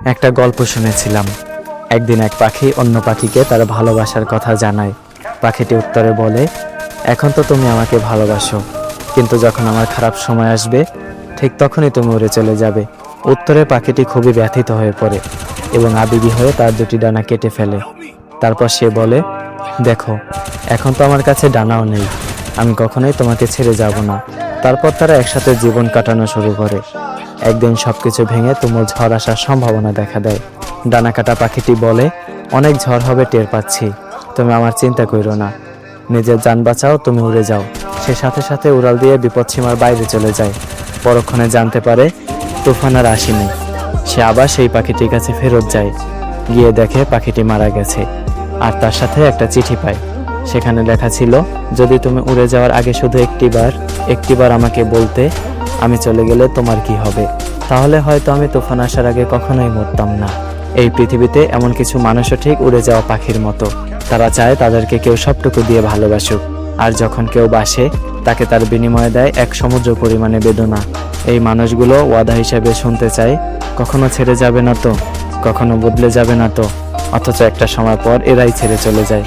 একটা গল্প শুনেছিলাম। একদিন এক পাখি অন্য পাখিকে তার ভালোবাসার কথা জানায়। পাখিটি উত্তরে বলে, এখন তো তুমি আমাকে ভালোবাসো, কিন্তু যখন আমার খারাপ সময় আসবে ঠিক তখনই তুমি উড়ে চলে যাবে। উত্তরে পাখিটি খুবই ব্যথিত হয়ে পড়ে এবং আবেগী হয়ে তার দুটি ডানা কেটে ফেলে। তারপর সে বলে, দেখো, এখন তো আমার কাছে ডানাও নেই, আমি কখনোই তোমাকে ছেড়ে যাব না। তারপর তারা একসাথে জীবন কাটানো শুরু করে। একদিন সবকিছু ভেঙে তুমুল ঝড় আসার সম্ভাবনা দেখা দেয়। ডানা কাটা পাখিটি বলে, অনেক ঝড় হবে টের পাচ্ছি, তুমি আমার চিন্তা করো না, নিজের যান বাঁচাও, তুমি উড়ে যাও। সে সাথে সাথে উড়াল দিয়ে বিপদসীমার বাইরে চলে যায়। পরক্ষণে জানতে পারে তুফান আর আসেনি। সে আবার সেই পাখিটির কাছে ফেরত যায়। গিয়ে দেখে পাখিটি মারা গেছে, আর তার সাথে একটা চিঠি পায়। সেখানে লেখা ছিল, যদি তুমি উড়ে যাওয়ার আগে শুধু একটিবার আমাকে বলতে, আমি চলে গেলে তোমার কি হবে, তাহলে হয়তো আমি তুফান আসার আগে কখনোই মরতাম না। এই পৃথিবীতে এমন কিছু মানুষও ঠিক উড়ে যাওয়া পাখির মতো। তারা চায় তাদেরকে কেউ সবটুকু দিয়ে ভালোবাসুক, আর যখন কেউ বাসে তাকে তার বিনিময়ে দেয় এক সমুদ্র পরিমাণে বেদনা। এই মানুষগুলো ওয়াদা হিসেবে শুনতে চায়, কখনো ছেড়ে যাবে না তো, কখনো বদলে যাবে না তো, অথচ একটা সময় পর এরাই ছেড়ে চলে যায়।